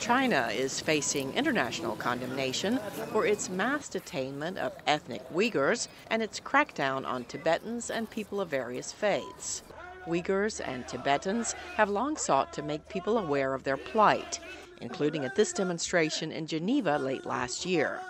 China is facing international condemnation for its mass detainment of ethnic Uighurs and its crackdown on Tibetans and people of various faiths. Uighurs and Tibetans have long sought to make people aware of their plight, including at this demonstration in Geneva late last year.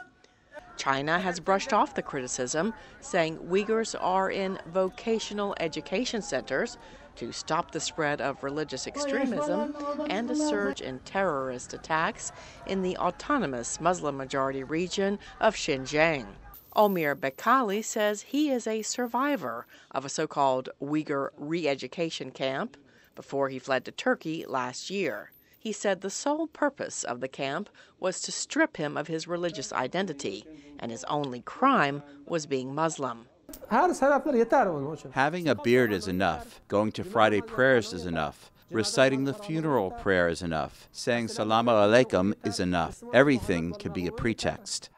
China has brushed off the criticism, saying Uighurs are in vocational education centers to stop the spread of religious extremism and a surge in terrorist attacks in the autonomous Muslim-majority region of Xinjiang. Omir Bekali says he is a survivor of a so-called Uighur re-education camp before he fled to Turkey last year. He said the sole purpose of the camp was to strip him of his religious identity, and his only crime was being Muslim. Having a beard is enough. Going to Friday prayers is enough. Reciting the funeral prayer is enough. Saying Salaam Alaikum is enough. Everything can be a pretext.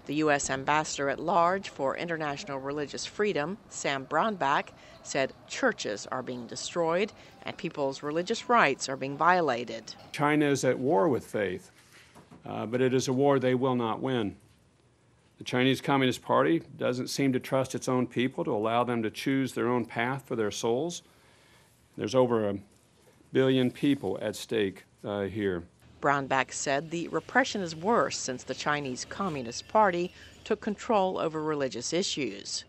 The U.S. Ambassador at Large for International Religious Freedom, Sam Brownback, said churches are being destroyed and people's religious rights are being violated. China is at war with faith, but it is a war they will not win. The Chinese Communist Party doesn't seem to trust its own people to allow them to choose their own path for their souls. There's over 1 billion people at stake here. Brownback said the repression is worse since the Chinese Communist Party took control over religious issues.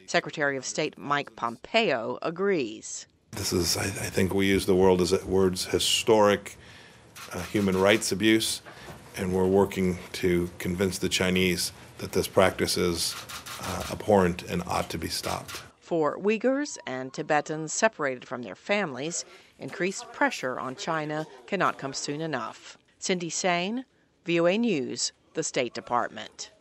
Secretary of State Mike Pompeo agrees. This is, I think we use the words historic human rights abuse, and we're working to convince the Chinese that this practice is abhorrent and ought to be stopped. For Uyghurs and Tibetans separated from their families, increased pressure on China cannot come soon enough. Saine, VOA News, the State Department.